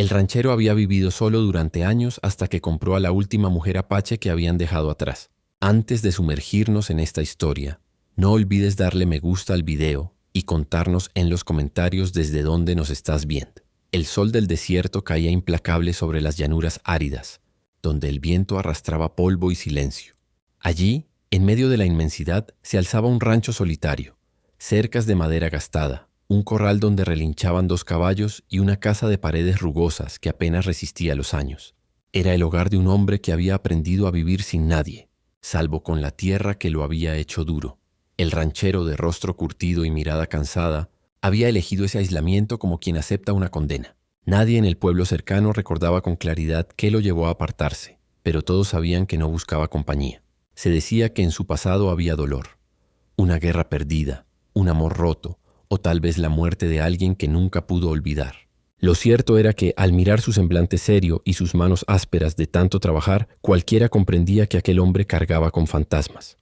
El ranchero había vivido solo durante años hasta que compró a la última mujer apache que habían dejado atrás. Antes de sumergirnos en esta historia, no olvides darle me gusta al video y contarnos en los comentarios desde dónde nos estás viendo. El sol del desierto caía implacable sobre las llanuras áridas, donde el viento arrastraba polvo y silencio. Allí, en medio de la inmensidad, se alzaba un rancho solitario, cercas de madera gastada, un corral donde relinchaban 2 caballos y una casa de paredes rugosas que apenas resistía los años. Era el hogar de un hombre que había aprendido a vivir sin nadie, salvo con la tierra que lo había hecho duro. El ranchero, de rostro curtido y mirada cansada, había elegido ese aislamiento como quien acepta una condena. Nadie en el pueblo cercano recordaba con claridad qué lo llevó a apartarse, pero todos sabían que no buscaba compañía. Se decía que en su pasado había dolor, una guerra perdida, un amor roto, o tal vez la muerte de alguien que nunca pudo olvidar. Lo cierto era que, al mirar su semblante serio y sus manos ásperas de tanto trabajar, cualquiera comprendía que aquel hombre cargaba con fantasmas.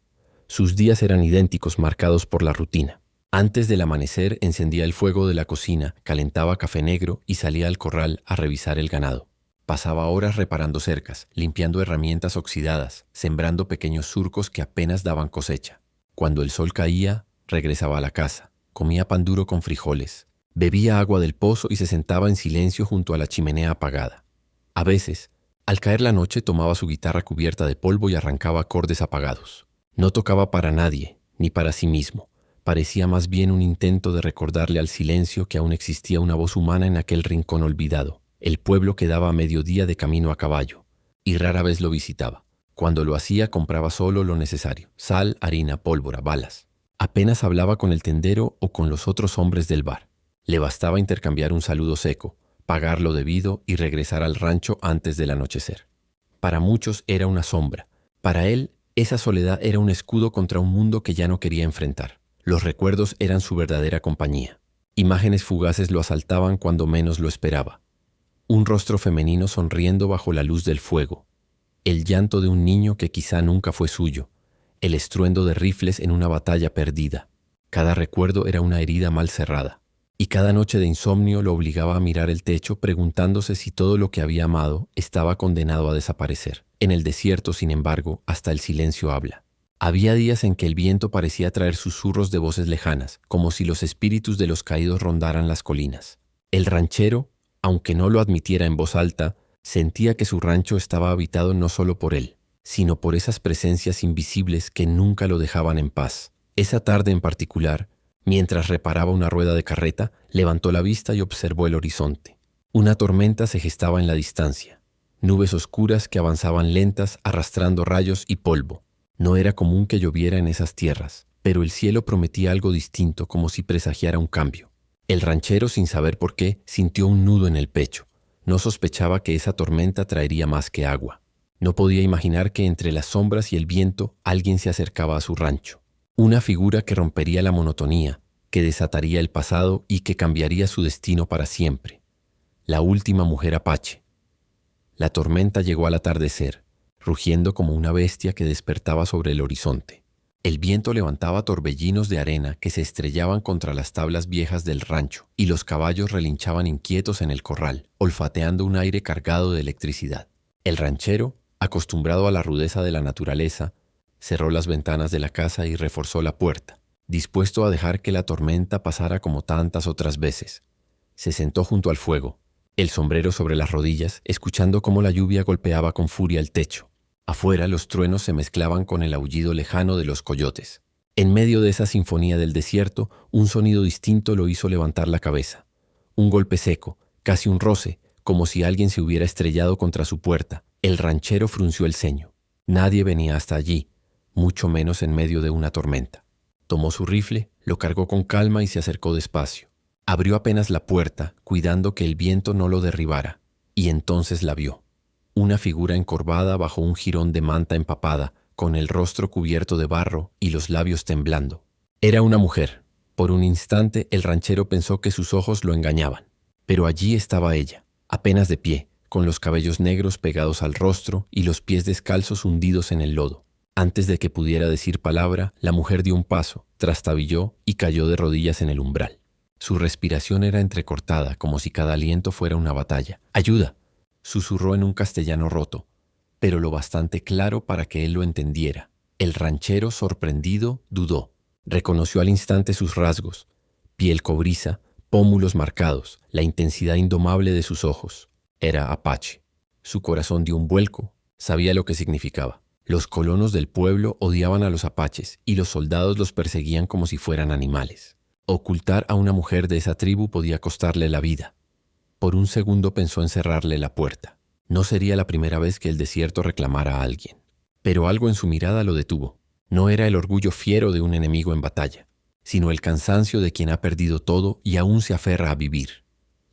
Sus días eran idénticos, marcados por la rutina. Antes del amanecer encendía el fuego de la cocina, calentaba café negro y salía al corral a revisar el ganado. Pasaba horas reparando cercas, limpiando herramientas oxidadas, sembrando pequeños surcos que apenas daban cosecha. Cuando el sol caía, regresaba a la casa. Comía pan duro con frijoles, bebía agua del pozo y se sentaba en silencio junto a la chimenea apagada. A veces, al caer la noche, tomaba su guitarra cubierta de polvo y arrancaba acordes apagados. No tocaba para nadie, ni para sí mismo. Parecía más bien un intento de recordarle al silencio que aún existía una voz humana en aquel rincón olvidado. El pueblo quedaba a mediodía de camino a caballo, y rara vez lo visitaba. Cuando lo hacía, compraba solo lo necesario: sal, harina, pólvora, balas. Apenas hablaba con el tendero o con los otros hombres del bar. Le bastaba intercambiar un saludo seco, pagar lo debido y regresar al rancho antes del anochecer. Para muchos era una sombra. Para él, esa soledad era un escudo contra un mundo que ya no quería enfrentar. Los recuerdos eran su verdadera compañía. Imágenes fugaces lo asaltaban cuando menos lo esperaba. Un rostro femenino sonriendo bajo la luz del fuego. El llanto de un niño que quizá nunca fue suyo. El estruendo de rifles en una batalla perdida. Cada recuerdo era una herida mal cerrada, y cada noche de insomnio lo obligaba a mirar el techo preguntándose si todo lo que había amado estaba condenado a desaparecer. En el desierto, sin embargo, hasta el silencio habla. Había días en que el viento parecía traer susurros de voces lejanas, como si los espíritus de los caídos rondaran las colinas. El ranchero, aunque no lo admitiera en voz alta, sentía que su rancho estaba habitado no solo por él, sino por esas presencias invisibles que nunca lo dejaban en paz. Esa tarde en particular, mientras reparaba una rueda de carreta, levantó la vista y observó el horizonte. Una tormenta se gestaba en la distancia, nubes oscuras que avanzaban lentas arrastrando rayos y polvo. No era común que lloviera en esas tierras, pero el cielo prometía algo distinto, como si presagiara un cambio. El ranchero, sin saber por qué, sintió un nudo en el pecho. No sospechaba que esa tormenta traería más que agua. No podía imaginar que entre las sombras y el viento alguien se acercaba a su rancho. Una figura que rompería la monotonía, que desataría el pasado y que cambiaría su destino para siempre. La última mujer apache. La tormenta llegó al atardecer, rugiendo como una bestia que despertaba sobre el horizonte. El viento levantaba torbellinos de arena que se estrellaban contra las tablas viejas del rancho, y los caballos relinchaban inquietos en el corral, olfateando un aire cargado de electricidad. El ranchero, acostumbrado a la rudeza de la naturaleza, cerró las ventanas de la casa y reforzó la puerta, dispuesto a dejar que la tormenta pasara como tantas otras veces. Se sentó junto al fuego, el sombrero sobre las rodillas, escuchando cómo la lluvia golpeaba con furia el techo. Afuera los truenos se mezclaban con el aullido lejano de los coyotes. En medio de esa sinfonía del desierto, un sonido distinto lo hizo levantar la cabeza. Un golpe seco, casi un roce, como si alguien se hubiera estrellado contra su puerta. El ranchero frunció el ceño. Nadie venía hasta allí, mucho menos en medio de una tormenta. Tomó su rifle, lo cargó con calma y se acercó despacio. Abrió apenas la puerta, cuidando que el viento no lo derribara, y entonces la vio. Una figura encorvada bajo un jirón de manta empapada, con el rostro cubierto de barro y los labios temblando. Era una mujer. Por un instante el ranchero pensó que sus ojos lo engañaban. Pero allí estaba ella, apenas de pie, con los cabellos negros pegados al rostro y los pies descalzos hundidos en el lodo. Antes de que pudiera decir palabra, la mujer dio un paso, trastabilló y cayó de rodillas en el umbral. Su respiración era entrecortada, como si cada aliento fuera una batalla. «¡Ayuda!», susurró en un castellano roto, pero lo bastante claro para que él lo entendiera. El ranchero, sorprendido, dudó. Reconoció al instante sus rasgos: piel cobriza, pómulos marcados, la intensidad indomable de sus ojos. Era apache. Su corazón dio un vuelco. Sabía lo que significaba. Los colonos del pueblo odiaban a los apaches y los soldados los perseguían como si fueran animales. Ocultar a una mujer de esa tribu podía costarle la vida. Por un segundo pensó en cerrarle la puerta. No sería la primera vez que el desierto reclamara a alguien. Pero algo en su mirada lo detuvo. No era el orgullo fiero de un enemigo en batalla, sino el cansancio de quien ha perdido todo y aún se aferra a vivir.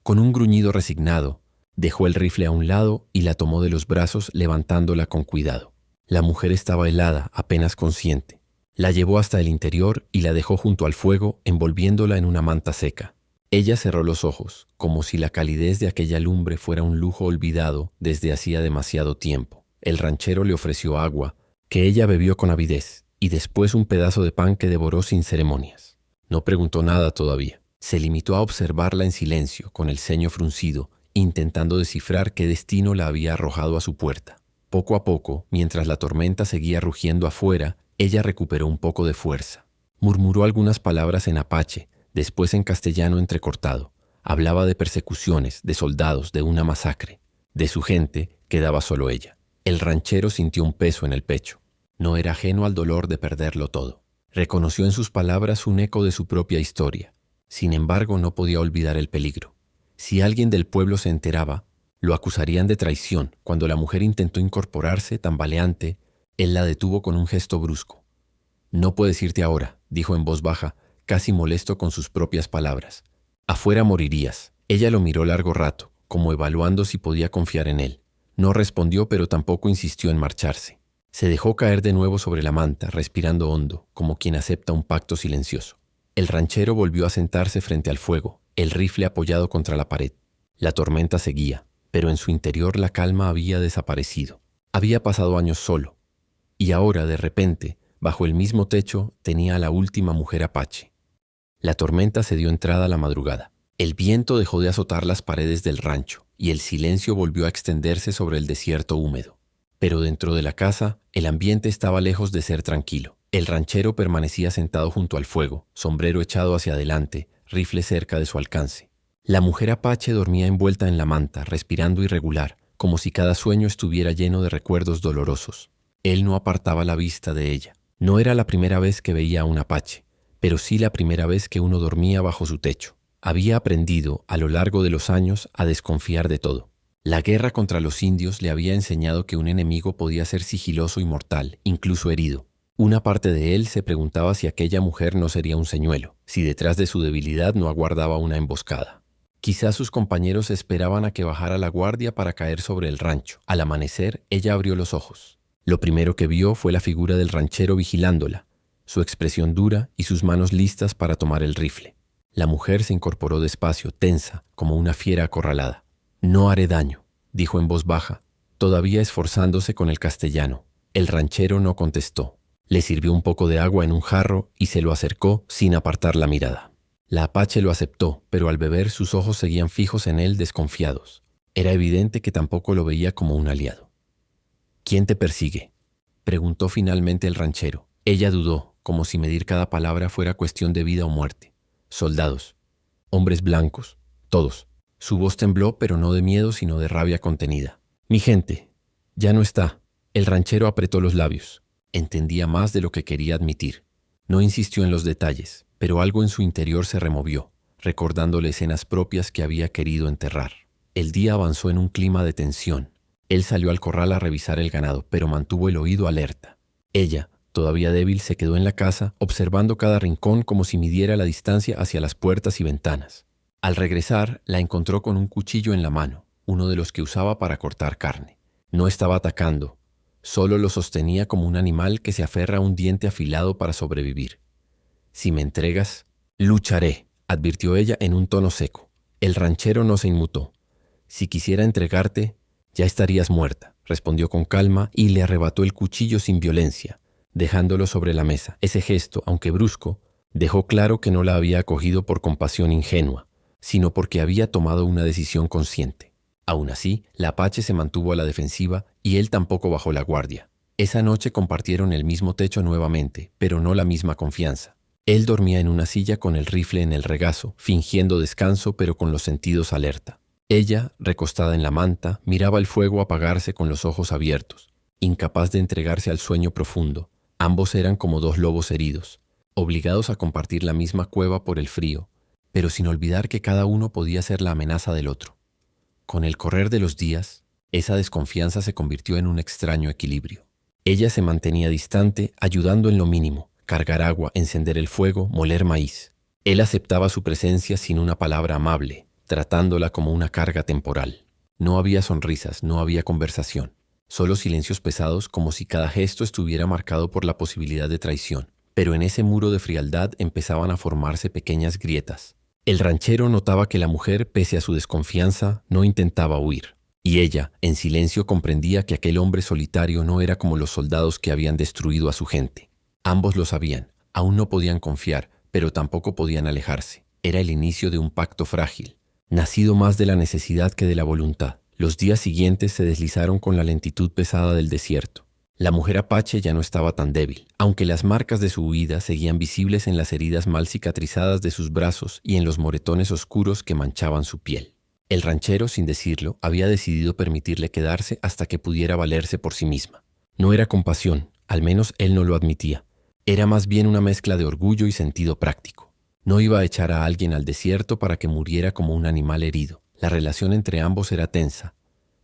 Con un gruñido resignado, dejó el rifle a un lado y la tomó de los brazos, levantándola con cuidado. La mujer estaba helada, apenas consciente. La llevó hasta el interior y la dejó junto al fuego, envolviéndola en una manta seca. Ella cerró los ojos, como si la calidez de aquella lumbre fuera un lujo olvidado desde hacía demasiado tiempo. El ranchero le ofreció agua, que ella bebió con avidez, y después un pedazo de pan que devoró sin ceremonias. No preguntó nada todavía. Se limitó a observarla en silencio, con el ceño fruncido, intentando descifrar qué destino la había arrojado a su puerta. Poco a poco, mientras la tormenta seguía rugiendo afuera, ella recuperó un poco de fuerza. Murmuró algunas palabras en apache, después en castellano entrecortado. Hablaba de persecuciones, de soldados, de una masacre. De su gente quedaba solo ella. El ranchero sintió un peso en el pecho. No era ajeno al dolor de perderlo todo. Reconoció en sus palabras un eco de su propia historia. Sin embargo, no podía olvidar el peligro. Si alguien del pueblo se enteraba, lo acusarían de traición. Cuando la mujer intentó incorporarse, tambaleante, él la detuvo con un gesto brusco. «No puedes irte ahora», dijo en voz baja, casi molesto con sus propias palabras. «Afuera morirías». Ella lo miró largo rato, como evaluando si podía confiar en él. No respondió, pero tampoco insistió en marcharse. Se dejó caer de nuevo sobre la manta, respirando hondo, como quien acepta un pacto silencioso. El ranchero volvió a sentarse frente al fuego, el rifle apoyado contra la pared. La tormenta seguía, pero en su interior la calma había desaparecido. Había pasado años solo, y ahora, de repente, bajo el mismo techo, tenía a la última mujer apache. La tormenta se dio entrada a la madrugada. El viento dejó de azotar las paredes del rancho, y el silencio volvió a extenderse sobre el desierto húmedo. Pero dentro de la casa, el ambiente estaba lejos de ser tranquilo. El ranchero permanecía sentado junto al fuego, sombrero echado hacia adelante, rifle cerca de su alcance. La mujer apache dormía envuelta en la manta, respirando irregular, como si cada sueño estuviera lleno de recuerdos dolorosos. Él no apartaba la vista de ella. No era la primera vez que veía a un apache, pero sí la primera vez que uno dormía bajo su techo. Había aprendido, a lo largo de los años, a desconfiar de todo. La guerra contra los indios le había enseñado que un enemigo podía ser sigiloso y mortal, incluso herido. Una parte de él se preguntaba si aquella mujer no sería un señuelo, si detrás de su debilidad no aguardaba una emboscada. Quizás sus compañeros esperaban a que bajara la guardia para caer sobre el rancho. Al amanecer, ella abrió los ojos. Lo primero que vio fue la figura del ranchero vigilándola, su expresión dura y sus manos listas para tomar el rifle. La mujer se incorporó despacio, tensa, como una fiera acorralada. «No haré daño», dijo en voz baja, todavía esforzándose con el castellano. El ranchero no contestó. Le sirvió un poco de agua en un jarro y se lo acercó sin apartar la mirada. La apache lo aceptó, pero al beber sus ojos seguían fijos en él, desconfiados. Era evidente que tampoco lo veía como un aliado. «¿Quién te persigue?», preguntó finalmente el ranchero. Ella dudó, como si medir cada palabra fuera cuestión de vida o muerte. «Soldados. Hombres blancos. Todos». Su voz tembló, pero no de miedo, sino de rabia contenida. «Mi gente. Ya no está». El ranchero apretó los labios. Entendía más de lo que quería admitir. No insistió en los detalles, pero algo en su interior se removió, recordándole escenas propias que había querido enterrar. El día avanzó en un clima de tensión. Él salió al corral a revisar el ganado, pero mantuvo el oído alerta. Ella, todavía débil, se quedó en la casa, observando cada rincón como si midiera la distancia hacia las puertas y ventanas. Al regresar, la encontró con un cuchillo en la mano, uno de los que usaba para cortar carne. No estaba atacando, solo lo sostenía como un animal que se aferra a un diente afilado para sobrevivir. «Si me entregas, lucharé», advirtió ella en un tono seco. El ranchero no se inmutó. «Si quisiera entregarte, ya estarías muerta», respondió con calma y le arrebató el cuchillo sin violencia, dejándolo sobre la mesa. Ese gesto, aunque brusco, Dejó claro que no la había acogido por compasión ingenua, sino porque había tomado una decisión consciente. Aún así, la apache se mantuvo a la defensiva y él tampoco bajó la guardia. Esa noche compartieron el mismo techo nuevamente, pero no la misma confianza. Él dormía en una silla con el rifle en el regazo, fingiendo descanso pero con los sentidos alerta. Ella, recostada en la manta, miraba el fuego apagarse con los ojos abiertos, incapaz de entregarse al sueño profundo. Ambos eran como dos lobos heridos, obligados a compartir la misma cueva por el frío, pero sin olvidar que cada uno podía ser la amenaza del otro. Con el correr de los días, esa desconfianza se convirtió en un extraño equilibrio. Ella se mantenía distante, ayudando en lo mínimo: cargar agua, encender el fuego, moler maíz. Él aceptaba su presencia sin una palabra amable, tratándola como una carga temporal. No había sonrisas, no había conversación, solo silencios pesados, como si cada gesto estuviera marcado por la posibilidad de traición. Pero en ese muro de frialdad empezaban a formarse pequeñas grietas. El ranchero notaba que la mujer, pese a su desconfianza, no intentaba huir. Y ella, en silencio, comprendía que aquel hombre solitario no era como los soldados que habían destruido a su gente. Ambos lo sabían, aún no podían confiar, pero tampoco podían alejarse. Era el inicio de un pacto frágil, nacido más de la necesidad que de la voluntad. Los días siguientes se deslizaron con la lentitud pesada del desierto. La mujer apache ya no estaba tan débil, aunque las marcas de su huida seguían visibles en las heridas mal cicatrizadas de sus brazos y en los moretones oscuros que manchaban su piel. El ranchero, sin decirlo, había decidido permitirle quedarse hasta que pudiera valerse por sí misma. No era compasión, al menos él no lo admitía. Era más bien una mezcla de orgullo y sentido práctico. No iba a echar a alguien al desierto para que muriera como un animal herido. La relación entre ambos era tensa,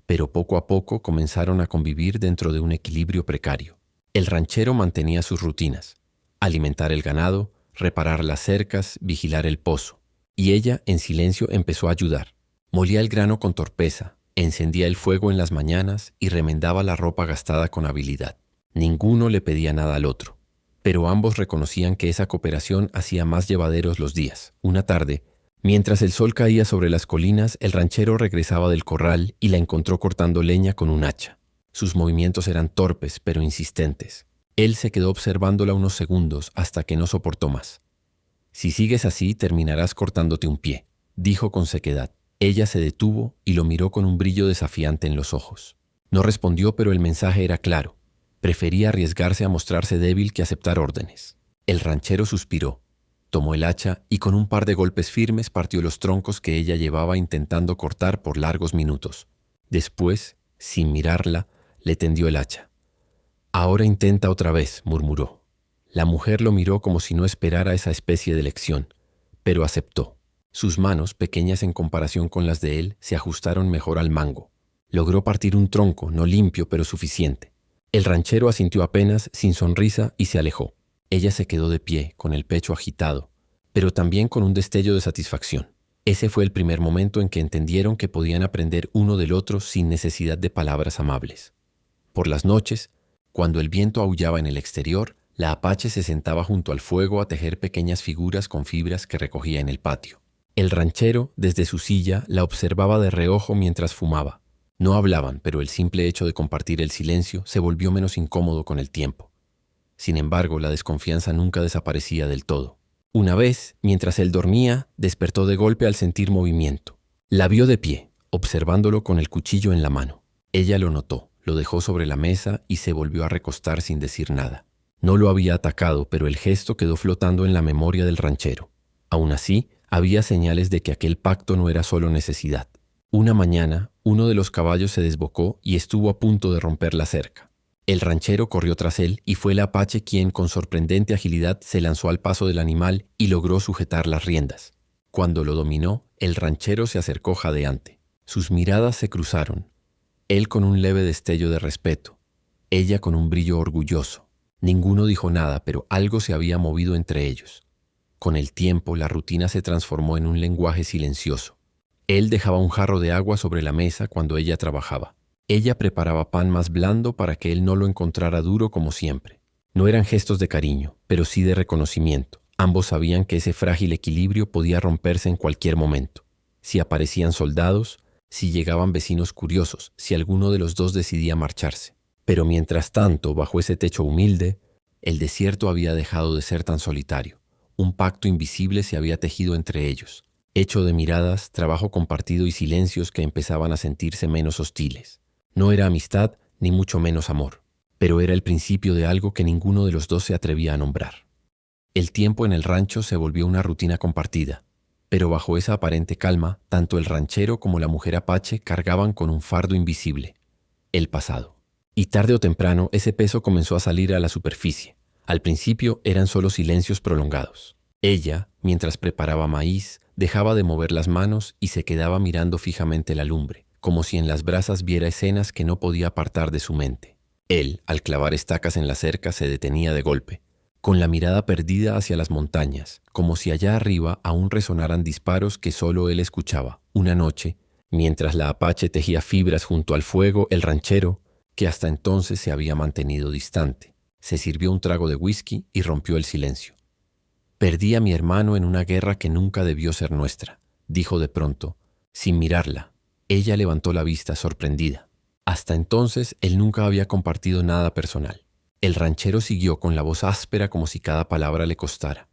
pero poco a poco comenzaron a convivir dentro de un equilibrio precario. El ranchero mantenía sus rutinas: alimentar el ganado, reparar las cercas, vigilar el pozo. Y ella, en silencio, empezó a ayudar. Molía el grano con torpeza, encendía el fuego en las mañanas y remendaba la ropa gastada con habilidad. Ninguno le pedía nada al otro, pero ambos reconocían que esa cooperación hacía más llevaderos los días. Una tarde, mientras el sol caía sobre las colinas, el ranchero regresaba del corral y la encontró cortando leña con un hacha. Sus movimientos eran torpes, pero insistentes. Él se quedó observándola unos segundos hasta que no soportó más. «Si sigues así, terminarás cortándote un pie», dijo con sequedad. Ella se detuvo y lo miró con un brillo desafiante en los ojos. No respondió, pero el mensaje era claro. Prefería arriesgarse a mostrarse débil que aceptar órdenes. El ranchero suspiró. Tomó el hacha y con un par de golpes firmes partió los troncos que ella llevaba intentando cortar por largos minutos. Después, sin mirarla, le tendió el hacha. «Ahora intenta otra vez», murmuró. La mujer lo miró como si no esperara esa especie de lección, pero aceptó. Sus manos, pequeñas en comparación con las de él, se ajustaron mejor al mango. Logró partir un tronco, no limpio, pero suficiente. El ranchero asintió apenas, sin sonrisa, y se alejó. Ella se quedó de pie, con el pecho agitado, pero también con un destello de satisfacción. Ese fue el primer momento en que entendieron que podían aprender uno del otro sin necesidad de palabras amables. Por las noches, cuando el viento aullaba en el exterior, la apache se sentaba junto al fuego a tejer pequeñas figuras con fibras que recogía en el patio. El ranchero, desde su silla, la observaba de reojo mientras fumaba. No hablaban, pero el simple hecho de compartir el silencio se volvió menos incómodo con el tiempo. Sin embargo, la desconfianza nunca desaparecía del todo. Una vez, mientras él dormía, despertó de golpe al sentir movimiento. La vio de pie, observándolo con el cuchillo en la mano. Ella lo notó, lo dejó sobre la mesa y se volvió a recostar sin decir nada. No lo había atacado, pero el gesto quedó flotando en la memoria del ranchero. Aún así, había señales de que aquel pacto no era solo necesidad. Una mañana, uno de los caballos se desbocó y estuvo a punto de romper la cerca. El ranchero corrió tras él y fue el apache quien, con sorprendente agilidad, se lanzó al paso del animal y logró sujetar las riendas. Cuando lo dominó, el ranchero se acercó jadeante. Sus miradas se cruzaron, él con un leve destello de respeto, ella con un brillo orgulloso. Ninguno dijo nada, pero algo se había movido entre ellos. Con el tiempo, la rutina se transformó en un lenguaje silencioso. Él dejaba un jarro de agua sobre la mesa cuando ella trabajaba. Ella preparaba pan más blando para que él no lo encontrara duro como siempre. No eran gestos de cariño, pero sí de reconocimiento. Ambos sabían que ese frágil equilibrio podía romperse en cualquier momento. Si aparecían soldados, si llegaban vecinos curiosos, si alguno de los dos decidía marcharse. Pero mientras tanto, bajo ese techo humilde, el desierto había dejado de ser tan solitario. Un pacto invisible se había tejido entre ellos, hecho de miradas, trabajo compartido y silencios que empezaban a sentirse menos hostiles. No era amistad, ni mucho menos amor, pero era el principio de algo que ninguno de los dos se atrevía a nombrar. El tiempo en el rancho se volvió una rutina compartida, pero bajo esa aparente calma, tanto el ranchero como la mujer apache cargaban con un fardo invisible, el pasado. Y tarde o temprano ese peso comenzó a salir a la superficie. Al principio eran solo silencios prolongados. Ella, mientras preparaba maíz, dejaba de mover las manos y se quedaba mirando fijamente la lumbre, como si en las brasas viera escenas que no podía apartar de su mente. Él, al clavar estacas en la cerca, se detenía de golpe, con la mirada perdida hacia las montañas, como si allá arriba aún resonaran disparos que solo él escuchaba. Una noche, mientras la apache tejía fibras junto al fuego, el ranchero, que hasta entonces se había mantenido distante, se sirvió un trago de whisky y rompió el silencio. «Perdí a mi hermano en una guerra que nunca debió ser nuestra», dijo de pronto, sin mirarla. Ella levantó la vista sorprendida. Hasta entonces él nunca había compartido nada personal. El ranchero siguió con la voz áspera como si cada palabra le costara.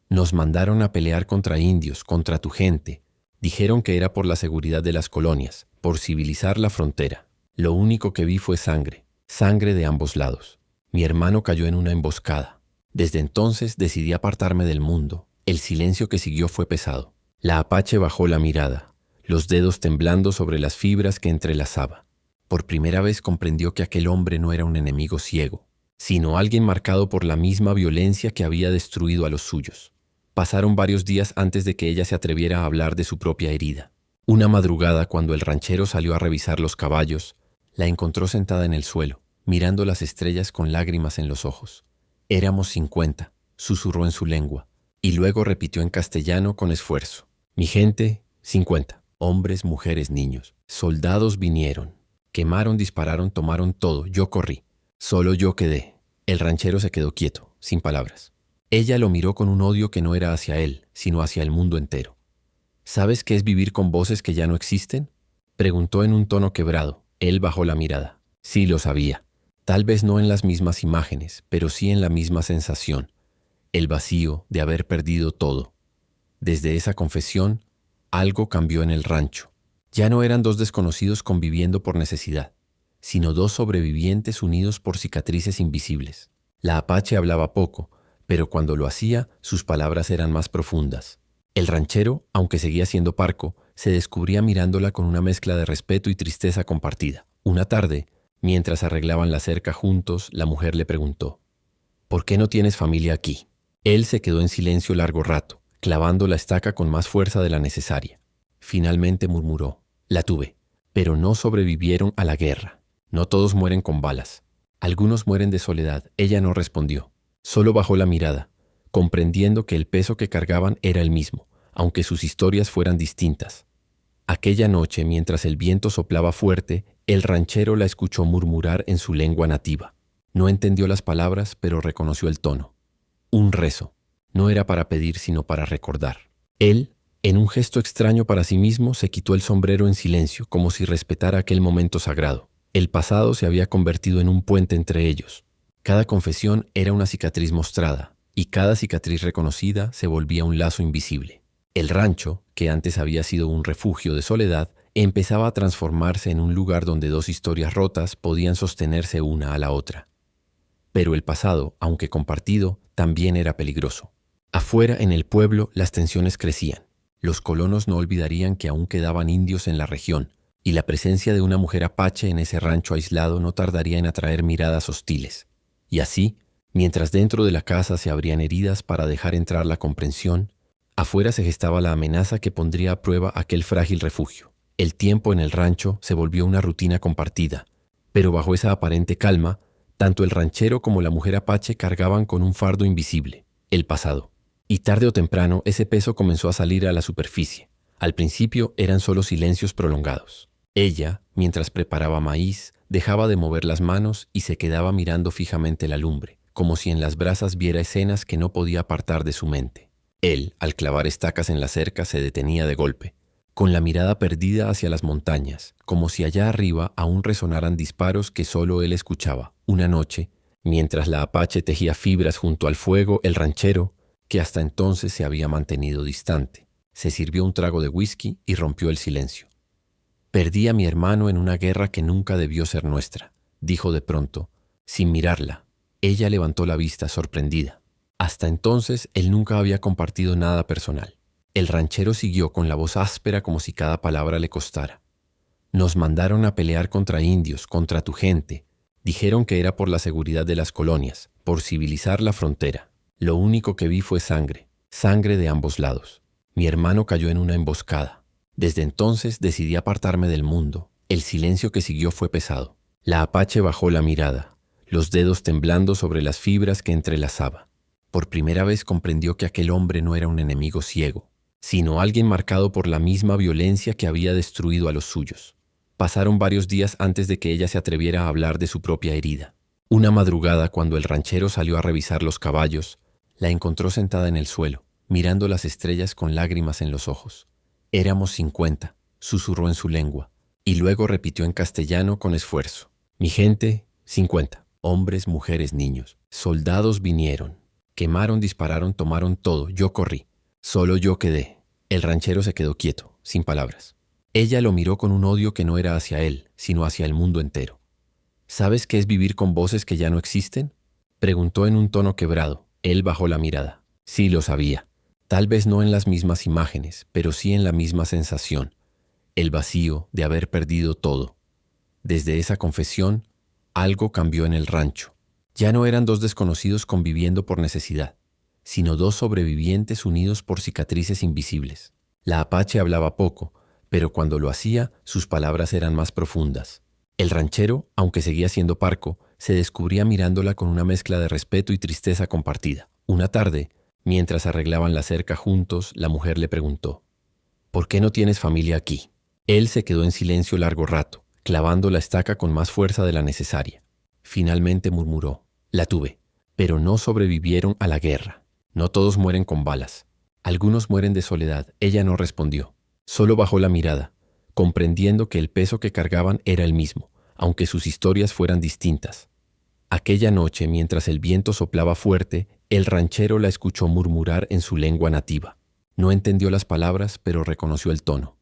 «Nos mandaron a pelear contra indios, contra tu gente. Dijeron que era por la seguridad de las colonias, por civilizar la frontera. Lo único que vi fue sangre, sangre de ambos lados. Mi hermano cayó en una emboscada. Desde entonces decidí apartarme del mundo. El silencio que siguió fue pesado. La apache bajó la mirada, los dedos temblando sobre las fibras que entrelazaba. Por primera vez comprendió que aquel hombre no era un enemigo ciego, sino alguien marcado por la misma violencia que había destruido a los suyos. Pasaron varios días antes de que ella se atreviera a hablar de su propia herida. Una madrugada, cuando el ranchero salió a revisar los caballos, la encontró sentada en el suelo, mirando las estrellas con lágrimas en los ojos. «Éramos 50», susurró en su lengua, y luego repitió en castellano con esfuerzo. «Mi gente, 50. Hombres, mujeres, niños. Soldados vinieron. Quemaron, dispararon, tomaron todo. Yo corrí. Solo yo quedé». El ranchero se quedó quieto, sin palabras. Ella lo miró con un odio que no era hacia él, sino hacia el mundo entero. «¿Sabes qué es vivir con voces que ya no existen?», preguntó en un tono quebrado. Él bajó la mirada. Sí lo sabía. Tal vez no en las mismas imágenes, pero sí en la misma sensación. El vacío de haber perdido todo. Desde esa confesión, algo cambió en el rancho. Ya no eran dos desconocidos conviviendo por necesidad, sino dos sobrevivientes unidos por cicatrices invisibles. La apache hablaba poco, pero cuando lo hacía, sus palabras eran más profundas. El ranchero, aunque seguía siendo parco, se descubría mirándola con una mezcla de respeto y tristeza compartida. Una tarde, mientras arreglaban la cerca juntos, la mujer le preguntó: «¿Por qué no tienes familia aquí?». Él se quedó en silencio largo rato, clavando la estaca con más fuerza de la necesaria. Finalmente murmuró: «La tuve, pero no sobrevivieron a la guerra. No todos mueren con balas. Algunos mueren de soledad». Ella no respondió. Solo bajó la mirada, comprendiendo que el peso que cargaban era el mismo, aunque sus historias fueran distintas. Aquella noche, mientras el viento soplaba fuerte, el ranchero la escuchó murmurar en su lengua nativa. No entendió las palabras, pero reconoció el tono. Un rezo. No era para pedir, sino para recordar. Él, en un gesto extraño para sí mismo, se quitó el sombrero en silencio, como si respetara aquel momento sagrado. El pasado se había convertido en un puente entre ellos. Cada confesión era una cicatriz mostrada, y cada cicatriz reconocida se volvía un lazo invisible. El rancho, que antes había sido un refugio de soledad, empezaba a transformarse en un lugar donde dos historias rotas podían sostenerse una a la otra. Pero el pasado, aunque compartido, también era peligroso. Afuera, en el pueblo, las tensiones crecían. Los colonos no olvidarían que aún quedaban indios en la región, y la presencia de una mujer apache en ese rancho aislado no tardaría en atraer miradas hostiles. Y así, mientras dentro de la casa se abrían heridas para dejar entrar la comprensión, afuera se gestaba la amenaza que pondría a prueba aquel frágil refugio. El tiempo en el rancho se volvió una rutina compartida, pero bajo esa aparente calma, tanto el ranchero como la mujer apache cargaban con un fardo invisible, el pasado. Y tarde o temprano ese peso comenzó a salir a la superficie. Al principio eran solo silencios prolongados. Ella, mientras preparaba maíz, dejaba de mover las manos y se quedaba mirando fijamente la lumbre, como si en las brasas viera escenas que no podía apartar de su mente. Él, al clavar estacas en la cerca, se detenía de golpe, con la mirada perdida hacia las montañas, como si allá arriba aún resonaran disparos que solo él escuchaba. Una noche, mientras la apache tejía fibras junto al fuego, el ranchero, que hasta entonces se había mantenido distante. Se sirvió un trago de whisky y rompió el silencio. «Perdí a mi hermano en una guerra que nunca debió ser nuestra», dijo de pronto, sin mirarla. Ella levantó la vista, sorprendida. Hasta entonces él nunca había compartido nada personal. El ranchero siguió con la voz áspera como si cada palabra le costara. «Nos mandaron a pelear contra indios, contra tu gente. Dijeron que era por la seguridad de las colonias, por civilizar la frontera. Lo único que vi fue sangre, sangre de ambos lados. Mi hermano cayó en una emboscada. Desde entonces decidí apartarme del mundo. El silencio que siguió fue pesado. La apache bajó la mirada, los dedos temblando sobre las fibras que entrelazaba. Por primera vez comprendió que aquel hombre no era un enemigo ciego, sino alguien marcado por la misma violencia que había destruido a los suyos. Pasaron varios días antes de que ella se atreviera a hablar de su propia herida. Una madrugada, cuando el ranchero salió a revisar los caballos, la encontró sentada en el suelo, mirando las estrellas con lágrimas en los ojos. «Éramos 50», susurró en su lengua, y luego repitió en castellano con esfuerzo. «Mi gente, 50. Hombres, mujeres, niños. Soldados vinieron. Quemaron, dispararon, tomaron todo. Yo corrí. Solo yo quedé». El ranchero se quedó quieto, sin palabras. Ella lo miró con un odio que no era hacia él, sino hacia el mundo entero. «¿Sabes qué es vivir con voces que ya no existen?», preguntó en un tono quebrado. Él bajó la mirada. Sí lo sabía. Tal vez no en las mismas imágenes, pero sí en la misma sensación. El vacío de haber perdido todo. Desde esa confesión, algo cambió en el rancho. Ya no eran dos desconocidos conviviendo por necesidad, sino dos sobrevivientes unidos por cicatrices invisibles. La apache hablaba poco, pero cuando lo hacía, sus palabras eran más profundas. El ranchero, aunque seguía siendo parco, se descubría mirándola con una mezcla de respeto y tristeza compartida. Una tarde, mientras arreglaban la cerca juntos, la mujer le preguntó: «¿Por qué no tienes familia aquí?». Él se quedó en silencio largo rato, clavando la estaca con más fuerza de la necesaria. Finalmente murmuró: «La tuve, pero no sobrevivieron a la guerra. No todos mueren con balas. Algunos mueren de soledad». Ella no respondió. Solo bajó la mirada, comprendiendo que el peso que cargaban era el mismo, aunque sus historias fueran distintas. Aquella noche, mientras el viento soplaba fuerte, el ranchero la escuchó murmurar en su lengua nativa. No entendió las palabras, pero reconoció el tono.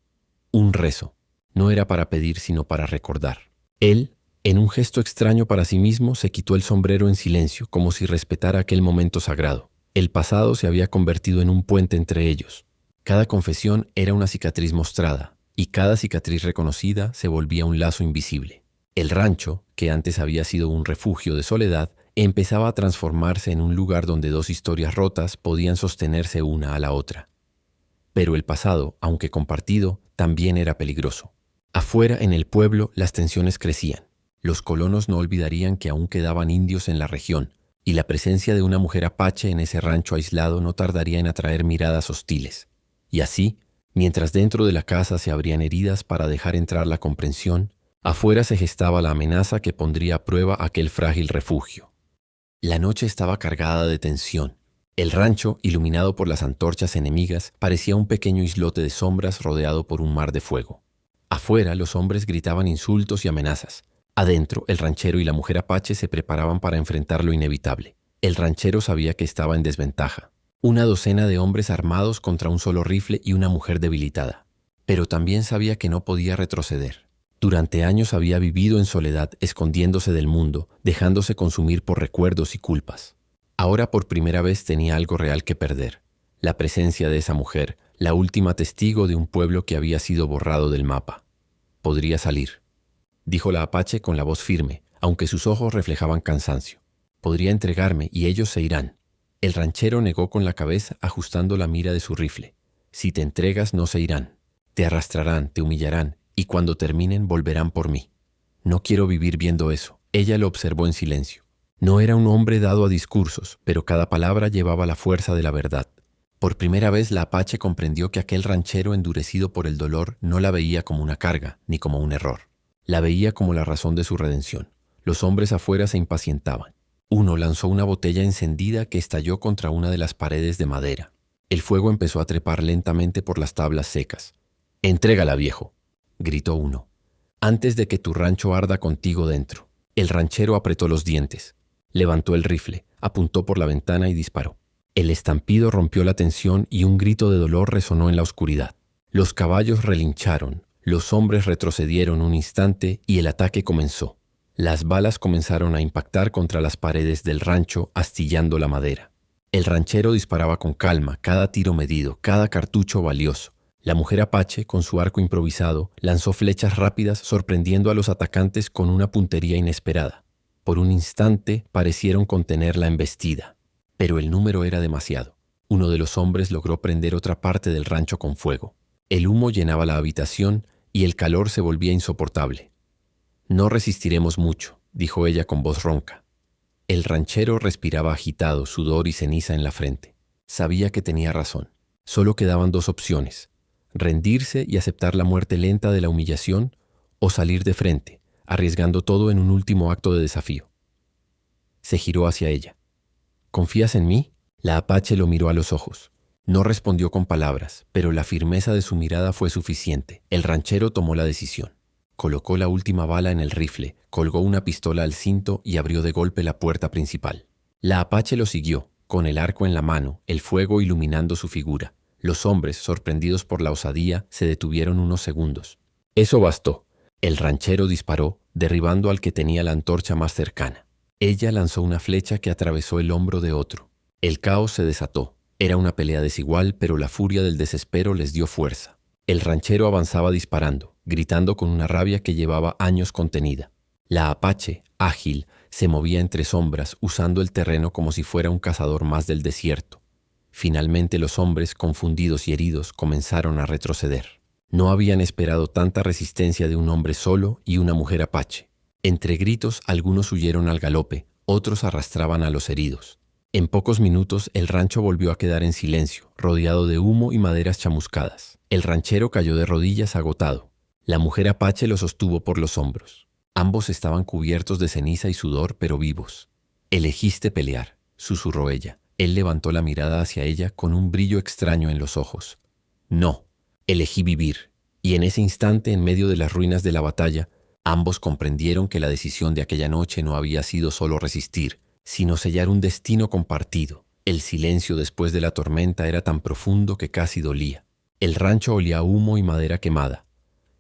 Un rezo. No era para pedir, sino para recordar. Él, en un gesto extraño para sí mismo, se quitó el sombrero en silencio, como si respetara aquel momento sagrado. El pasado se había convertido en un puente entre ellos. Cada confesión era una cicatriz mostrada, y cada cicatriz reconocida se volvía un lazo invisible. El rancho, que antes había sido un refugio de soledad, empezaba a transformarse en un lugar donde dos historias rotas podían sostenerse una a la otra. Pero el pasado, aunque compartido, también era peligroso. Afuera, en el pueblo, las tensiones crecían. Los colonos no olvidarían que aún quedaban indios en la región, y la presencia de una mujer apache en ese rancho aislado no tardaría en atraer miradas hostiles. Y así, mientras dentro de la casa se abrían heridas para dejar entrar la comprensión, afuera se gestaba la amenaza que pondría a prueba aquel frágil refugio. La noche estaba cargada de tensión. El rancho, iluminado por las antorchas enemigas, parecía un pequeño islote de sombras rodeado por un mar de fuego. Afuera, los hombres gritaban insultos y amenazas. Adentro, el ranchero y la mujer apache se preparaban para enfrentar lo inevitable. El ranchero sabía que estaba en desventaja. Una docena de hombres armados contra un solo rifle y una mujer debilitada. Pero también sabía que no podía retroceder. Durante años había vivido en soledad, escondiéndose del mundo, dejándose consumir por recuerdos y culpas. Ahora por primera vez tenía algo real que perder. La presencia de esa mujer, la última testigo de un pueblo que había sido borrado del mapa. «Podría salir», dijo la apache con la voz firme, aunque sus ojos reflejaban cansancio. «Podría entregarme y ellos se irán». El ranchero negó con la cabeza, ajustando la mira de su rifle. «Si te entregas, no se irán. Te arrastrarán, te humillarán, y cuando terminen volverán por mí». «No quiero vivir viendo eso». Ella lo observó en silencio. No era un hombre dado a discursos, pero cada palabra llevaba la fuerza de la verdad. Por primera vez la apache comprendió que aquel ranchero endurecido por el dolor no la veía como una carga, ni como un error. La veía como la razón de su redención. Los hombres afuera se impacientaban. Uno lanzó una botella encendida que estalló contra una de las paredes de madera. El fuego empezó a trepar lentamente por las tablas secas. «Entrégala, viejo», gritó uno, «antes de que tu rancho arda contigo dentro». El ranchero apretó los dientes. Levantó el rifle, apuntó por la ventana y disparó. El estampido rompió la tensión y un grito de dolor resonó en la oscuridad. Los caballos relincharon, los hombres retrocedieron un instante y el ataque comenzó. Las balas comenzaron a impactar contra las paredes del rancho, astillando la madera. El ranchero disparaba con calma, cada tiro medido, cada cartucho valioso. La mujer apache, con su arco improvisado, lanzó flechas rápidas sorprendiendo a los atacantes con una puntería inesperada. Por un instante parecieron contener la embestida, pero el número era demasiado. Uno de los hombres logró prender otra parte del rancho con fuego. El humo llenaba la habitación y el calor se volvía insoportable. «No resistiremos mucho», dijo ella con voz ronca. El ranchero respiraba agitado, sudor y ceniza en la frente. Sabía que tenía razón. Solo quedaban dos opciones: rendirse y aceptar la muerte lenta de la humillación, o salir de frente, arriesgando todo en un último acto de desafío. Se giró hacia ella. «¿Confías en mí?». La apache lo miró a los ojos. No respondió con palabras, pero la firmeza de su mirada fue suficiente. El ranchero tomó la decisión. Colocó la última bala en el rifle, colgó una pistola al cinto y abrió de golpe la puerta principal. La apache lo siguió, con el arco en la mano, el fuego iluminando su figura. Los hombres, sorprendidos por la osadía, se detuvieron unos segundos. Eso bastó. El ranchero disparó, derribando al que tenía la antorcha más cercana. Ella lanzó una flecha que atravesó el hombro de otro. El caos se desató. Era una pelea desigual, pero la furia del desespero les dio fuerza. El ranchero avanzaba disparando, gritando con una rabia que llevaba años contenida. La apache, ágil, se movía entre sombras, usando el terreno como si fuera un cazador más del desierto. Finalmente los hombres, confundidos y heridos, comenzaron a retroceder. No habían esperado tanta resistencia de un hombre solo y una mujer apache. Entre gritos, algunos huyeron al galope, otros arrastraban a los heridos. En pocos minutos el rancho volvió a quedar en silencio, rodeado de humo y maderas chamuscadas. El ranchero cayó de rodillas agotado. La mujer apache lo sostuvo por los hombros. Ambos estaban cubiertos de ceniza y sudor, pero vivos. «Elegiste pelear», susurró ella. Él levantó la mirada hacia ella con un brillo extraño en los ojos. «No, elegí vivir». Y en ese instante, en medio de las ruinas de la batalla, ambos comprendieron que la decisión de aquella noche no había sido solo resistir, sino sellar un destino compartido. El silencio después de la tormenta era tan profundo que casi dolía. El rancho olía a humo y madera quemada.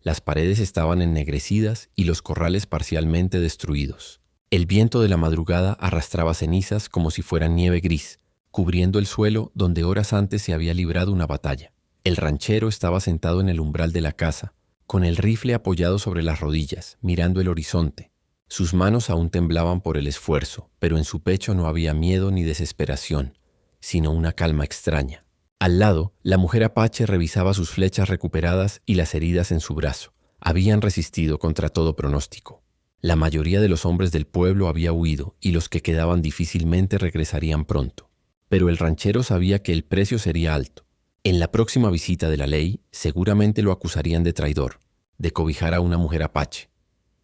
Las paredes estaban ennegrecidas y los corrales parcialmente destruidos. El viento de la madrugada arrastraba cenizas como si fueran nieve gris, cubriendo el suelo donde horas antes se había librado una batalla. El ranchero estaba sentado en el umbral de la casa, con el rifle apoyado sobre las rodillas, mirando el horizonte. Sus manos aún temblaban por el esfuerzo, pero en su pecho no había miedo ni desesperación, sino una calma extraña. Al lado, la mujer apache revisaba sus flechas recuperadas y las heridas en su brazo. Habían resistido contra todo pronóstico. La mayoría de los hombres del pueblo había huido y los que quedaban difícilmente regresarían pronto. Pero el ranchero sabía que el precio sería alto. En la próxima visita de la ley, seguramente lo acusarían de traidor, de cobijar a una mujer apache,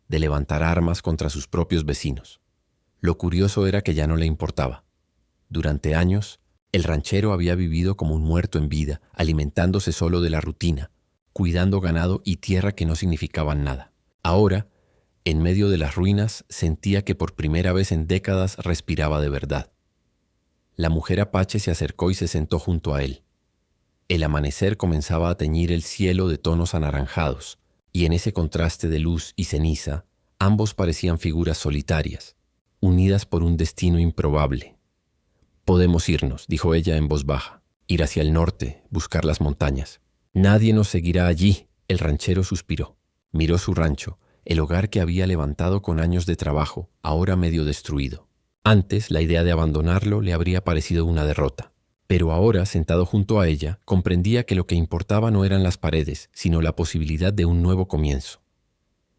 de levantar armas contra sus propios vecinos. Lo curioso era que ya no le importaba. Durante años, el ranchero había vivido como un muerto en vida, alimentándose solo de la rutina, cuidando ganado y tierra que no significaban nada. Ahora, en medio de las ruinas, sentía que por primera vez en décadas respiraba de verdad. La mujer apache se acercó y se sentó junto a él. El amanecer comenzaba a teñir el cielo de tonos anaranjados, y en ese contraste de luz y ceniza, ambos parecían figuras solitarias, unidas por un destino improbable. «Podemos irnos», dijo ella en voz baja, «ir hacia el norte, buscar las montañas. Nadie nos seguirá allí». El ranchero suspiró. Miró su rancho, el hogar que había levantado con años de trabajo, ahora medio destruido. Antes, la idea de abandonarlo le habría parecido una derrota. Pero ahora, sentado junto a ella, comprendía que lo que importaba no eran las paredes, sino la posibilidad de un nuevo comienzo.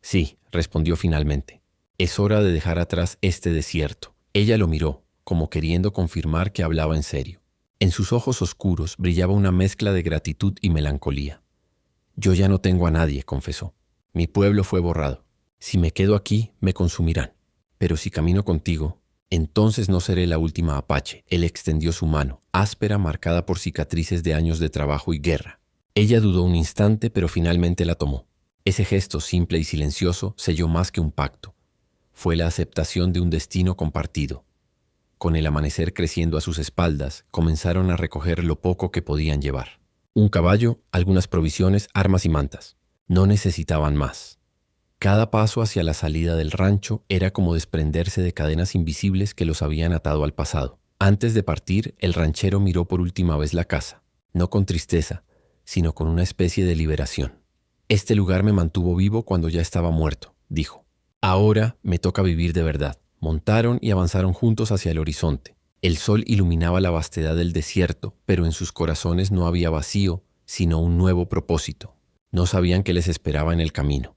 «Sí», respondió finalmente. «Es hora de dejar atrás este desierto». Ella lo miró, como queriendo confirmar que hablaba en serio. En sus ojos oscuros brillaba una mezcla de gratitud y melancolía. «Yo ya no tengo a nadie», confesó. «Mi pueblo fue borrado. Si me quedo aquí, me consumirán. Pero si camino contigo, entonces no seré la última apache». Él extendió su mano, áspera, marcada por cicatrices de años de trabajo y guerra. Ella dudó un instante, pero finalmente la tomó. Ese gesto simple y silencioso selló más que un pacto. Fue la aceptación de un destino compartido. Con el amanecer creciendo a sus espaldas, comenzaron a recoger lo poco que podían llevar. Un caballo, algunas provisiones, armas y mantas. No necesitaban más. Cada paso hacia la salida del rancho era como desprenderse de cadenas invisibles que los habían atado al pasado. Antes de partir, el ranchero miró por última vez la casa, no con tristeza, sino con una especie de liberación. Este lugar me mantuvo vivo cuando ya estaba muerto, dijo. Ahora me toca vivir de verdad. Montaron y avanzaron juntos hacia el horizonte. El sol iluminaba la vastedad del desierto, pero en sus corazones no había vacío, sino un nuevo propósito. No sabían qué les esperaba en el camino.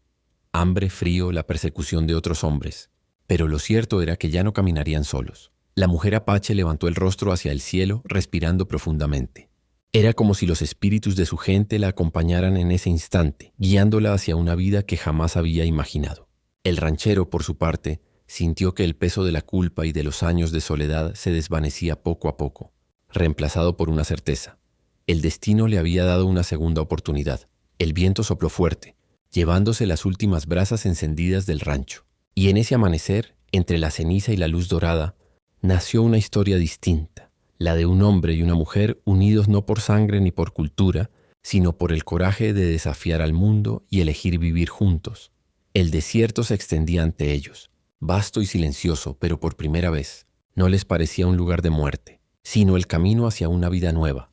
Hambre, frío, la persecución de otros hombres. Pero lo cierto era que ya no caminarían solos. La mujer apache levantó el rostro hacia el cielo, respirando profundamente. Era como si los espíritus de su gente la acompañaran en ese instante, guiándola hacia una vida que jamás había imaginado. El ranchero, por su parte, sintió que el peso de la culpa y de los años de soledad se desvanecía poco a poco, reemplazado por una certeza. El destino le había dado una segunda oportunidad. El viento sopló fuerte, llevándose las últimas brasas encendidas del rancho. Y en ese amanecer, entre la ceniza y la luz dorada, nació una historia distinta, la de un hombre y una mujer unidos no por sangre ni por cultura, sino por el coraje de desafiar al mundo y elegir vivir juntos. El desierto se extendía ante ellos, vasto y silencioso, pero por primera vez no les parecía un lugar de muerte, sino el camino hacia una vida nueva,